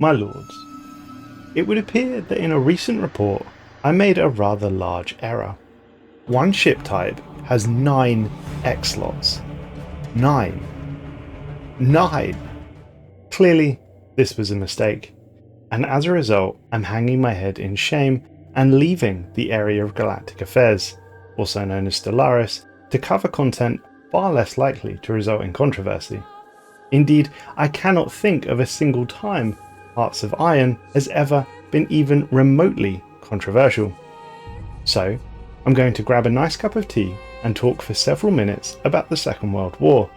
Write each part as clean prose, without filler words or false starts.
My lords, it would appear that in a recent report I made a rather large error. One ship type has 9 X slots. 9. 9! Clearly, this was a mistake, and as a result, I'm hanging my head in shame and leaving the area of galactic affairs, also known as Stellaris, to cover content far less likely to result in controversy. Indeed, I cannot think of a single time Hearts of Iron has ever been even remotely controversial. So, I'm going to grab a nice cup of tea and talk for several minutes about the Second World War,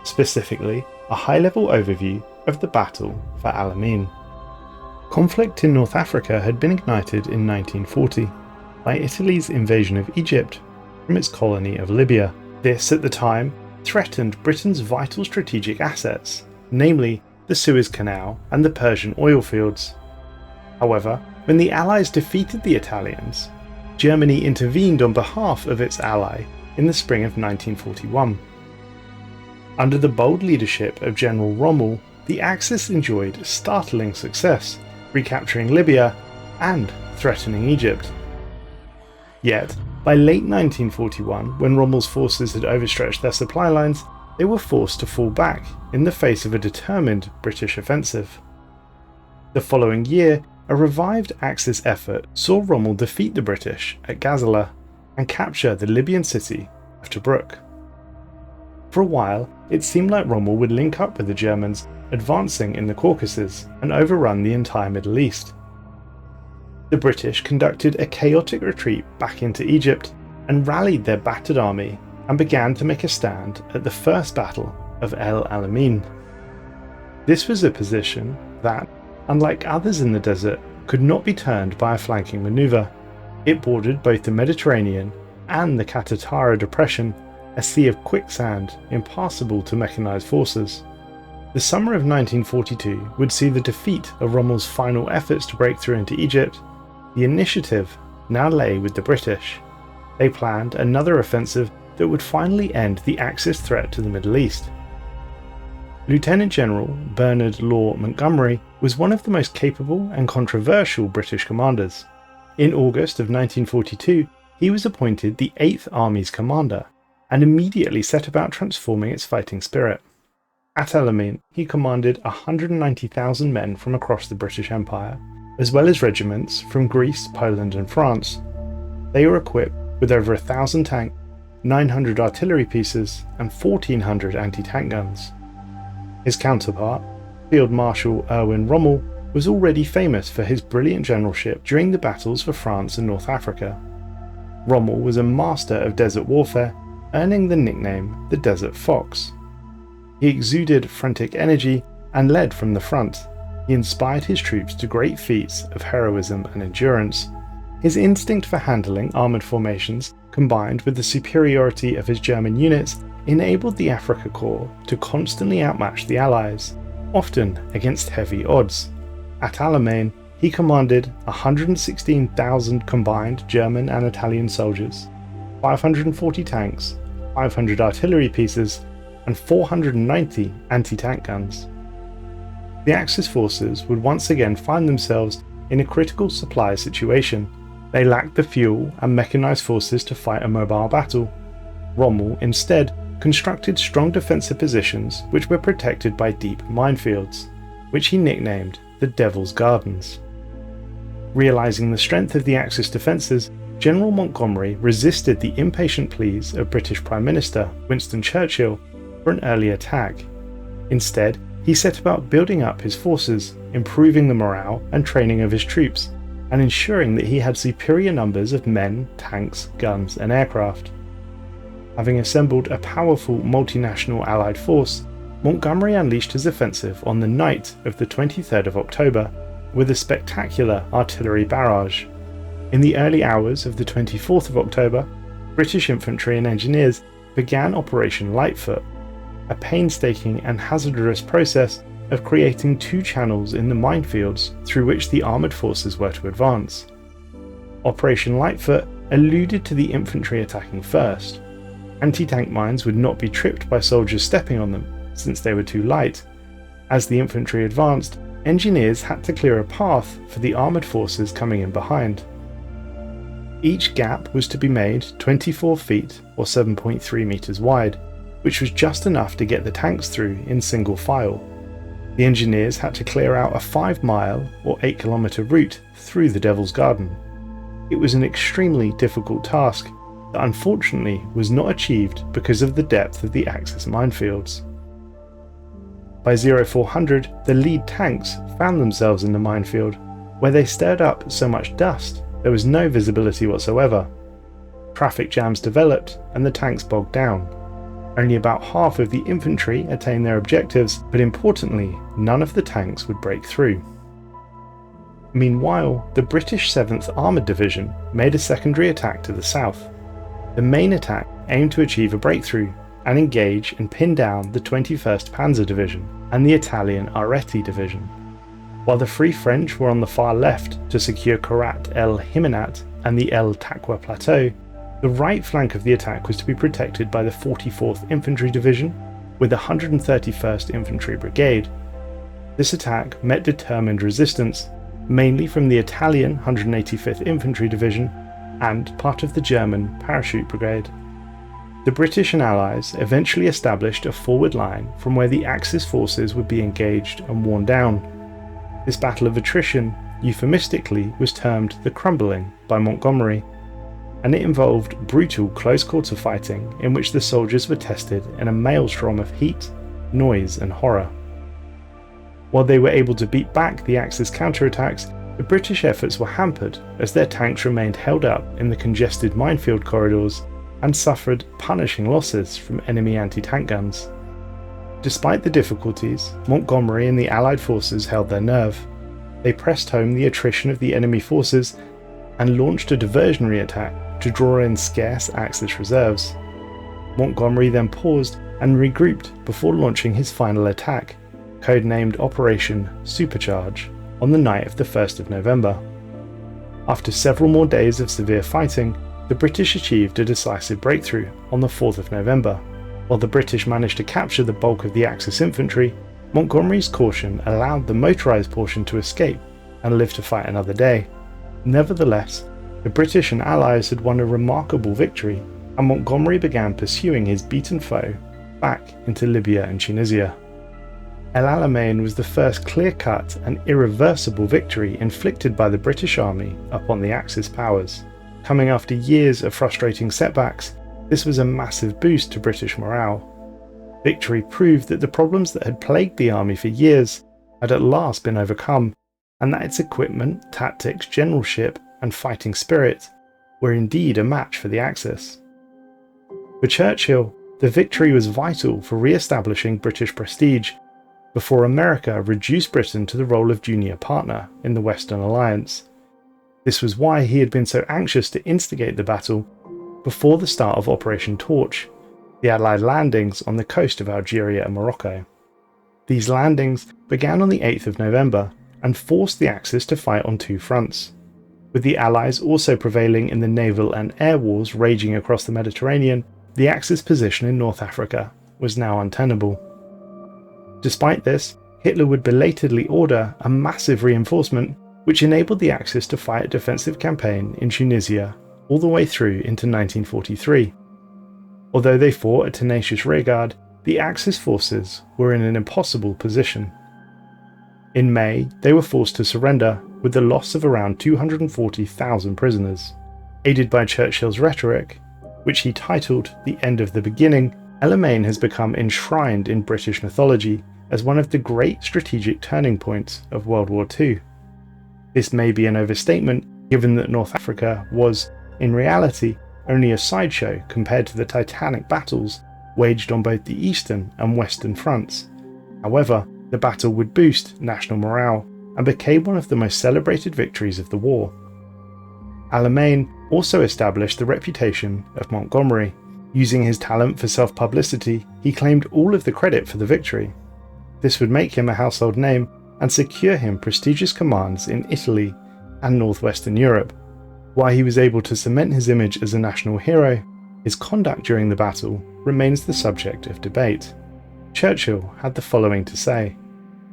specifically a high-level overview of the battle for Alamein. Conflict in North Africa had been ignited in 1940 by Italy's invasion of Egypt from its colony of Libya. This, at the time, threatened Britain's vital strategic assets, namely the Suez Canal and the Persian oil fields. However, when the Allies defeated the Italians, Germany intervened on behalf of its ally in the spring of 1941. Under the bold leadership of General Rommel, the Axis enjoyed startling success, recapturing Libya and threatening Egypt. Yet, by late 1941, when Rommel's forces had overstretched their supply lines, they were forced to fall back in the face of a determined British offensive. The following year, a revived Axis effort saw Rommel defeat the British at Gazala and capture the Libyan city of Tobruk. For a while, it seemed like Rommel would link up with the Germans advancing in the Caucasus and overrun the entire Middle East. The British conducted a chaotic retreat back into Egypt and rallied their battered army and began to make a stand at the First Battle of El Alamein. This was a position that, unlike others in the desert, could not be turned by a flanking manoeuvre. It bordered both the Mediterranean and the Qattara Depression, a sea of quicksand impassable to mechanized forces. The summer of 1942 would see the defeat of Rommel's final efforts to break through into Egypt. The initiative now lay with the British. They planned another offensive that would finally end the Axis threat to the Middle East. Lieutenant General Bernard Law Montgomery was one of the most capable and controversial British commanders. In August of 1942, he was appointed the 8th Army's commander and immediately set about transforming its fighting spirit. At Alamein, he commanded 190,000 men from across the British Empire, as well as regiments from Greece, Poland and France. They were equipped with over 1,000 tanks, 900 artillery pieces and 1,400 anti-tank guns. His counterpart, Field Marshal Erwin Rommel, was already famous for his brilliant generalship during the battles for France and North Africa. Rommel was a master of desert warfare, earning the nickname the Desert Fox. He exuded frantic energy and led from the front. He inspired his troops to great feats of heroism and endurance. His instinct for handling armoured formations, combined with the superiority of his German units, enabled the Afrika Korps to constantly outmatch the Allies, often against heavy odds. At Alamein, he commanded 116,000 combined German and Italian soldiers, 540 tanks, 500 artillery pieces, and 490 anti-tank guns. The Axis forces would once again find themselves in a critical supply situation. They lacked the fuel and mechanized forces to fight a mobile battle. Rommel instead constructed strong defensive positions which were protected by deep minefields, which he nicknamed the Devil's Gardens. Realizing the strength of the Axis defences, General Montgomery resisted the impatient pleas of British Prime Minister Winston Churchill for an early attack. Instead, he set about building up his forces, improving the morale and training of his troops, and ensuring that he had superior numbers of men, tanks, guns and aircraft. Having assembled a powerful multinational Allied force, Montgomery unleashed his offensive on the night of the 23rd of October with a spectacular artillery barrage. In the early hours of the 24th of October, British infantry and engineers began Operation Lightfoot, a painstaking and hazardous process of creating 2 channels in the minefields through which the armoured forces were to advance. Operation Lightfoot alluded to the infantry attacking first. Anti-tank mines would not be tripped by soldiers stepping on them, since they were too light. As the infantry advanced, engineers had to clear a path for the armoured forces coming in behind. Each gap was to be made 24 feet or 7.3 metres wide, which was just enough to get the tanks through in single file. The engineers had to clear out a 5-mile or 8-kilometre route through the Devil's Garden. It was an extremely difficult task that unfortunately was not achieved because of the depth of the Axis minefields. By 0400, the lead tanks found themselves in the minefield, where they stirred up so much dust there was no visibility whatsoever. Traffic jams developed and the tanks bogged down. Only about half of the infantry attained their objectives, but importantly, none of the tanks would break through. Meanwhile, the British 7th Armoured Division made a secondary attack to the south. The main attack aimed to achieve a breakthrough and engage and pin down the 21st Panzer Division and the Italian Areti Division, while the Free French were on the far left to secure Korat el Himinat and the El Takwa Plateau. The right flank of the attack was to be protected by the 44th Infantry Division with the 131st Infantry Brigade. This attack met determined resistance, mainly from the Italian 185th Infantry Division and part of the German Parachute Brigade. The British and Allies eventually established a forward line from where the Axis forces would be engaged and worn down. This battle of attrition, euphemistically, was termed the Crumbling by Montgomery, and it involved brutal close-quarter fighting in which the soldiers were tested in a maelstrom of heat, noise and horror. While they were able to beat back the Axis counterattacks, the British efforts were hampered as their tanks remained held up in the congested minefield corridors and suffered punishing losses from enemy anti-tank guns. Despite the difficulties, Montgomery and the Allied forces held their nerve. They pressed home the attrition of the enemy forces and launched a diversionary attack to draw in scarce Axis reserves. Montgomery then paused and regrouped before launching his final attack, codenamed Operation Supercharge, on the night of the 1st of November. After several more days of severe fighting, the British achieved a decisive breakthrough on the 4th of November. While the British managed to capture the bulk of the Axis infantry, Montgomery's caution allowed the motorised portion to escape and live to fight another day. Nevertheless, the British and Allies had won a remarkable victory, and Montgomery began pursuing his beaten foe back into Libya and Tunisia. El Alamein was the first clear-cut and irreversible victory inflicted by the British Army upon the Axis powers. Coming after years of frustrating setbacks, this was a massive boost to British morale. Victory proved that the problems that had plagued the army for years had at last been overcome, and that its equipment, tactics, generalship, and fighting spirit were indeed a match for the Axis. For Churchill, the victory was vital for re-establishing British prestige before America reduced Britain to the role of junior partner in the Western Alliance. This was why he had been so anxious to instigate the battle before the start of Operation Torch, the Allied landings on the coast of Algeria and Morocco. These landings began on the 8th of November and forced the Axis to fight on two fronts. With the Allies also prevailing in the naval and air wars raging across the Mediterranean, the Axis position in North Africa was now untenable. Despite this, Hitler would belatedly order a massive reinforcement which enabled the Axis to fight a defensive campaign in Tunisia all the way through into 1943. Although they fought a tenacious rearguard, the Axis forces were in an impossible position. In May, they were forced to surrender with the loss of around 240,000 prisoners. Aided by Churchill's rhetoric, which he titled The End of the Beginning, Alamein has become enshrined in British mythology as one of the great strategic turning points of World War II. This may be an overstatement, given that North Africa was, in reality, only a sideshow compared to the titanic battles waged on both the eastern and western fronts. However, the battle would boost national morale and became one of the most celebrated victories of the war. Alamein also established the reputation of Montgomery. Using his talent for self-publicity, he claimed all of the credit for the victory. This would make him a household name and secure him prestigious commands in Italy and northwestern Europe. While he was able to cement his image as a national hero, his conduct during the battle remains the subject of debate. Churchill had the following to say: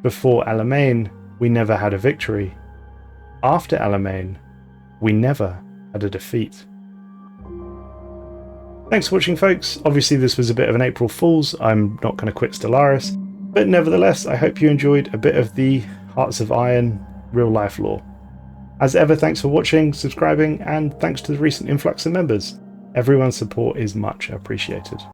"Before Alamein, we never had a victory. After Alamein, we never had a defeat. Thanks for watching, folks. Obviously this was a bit of an April Fool's. I'm not going to quit Stellaris, but nevertheless I hope you enjoyed a bit of the Hearts of Iron real life lore. As ever, thanks for watching, subscribing, and thanks to the recent influx of members. Everyone's support is much appreciated.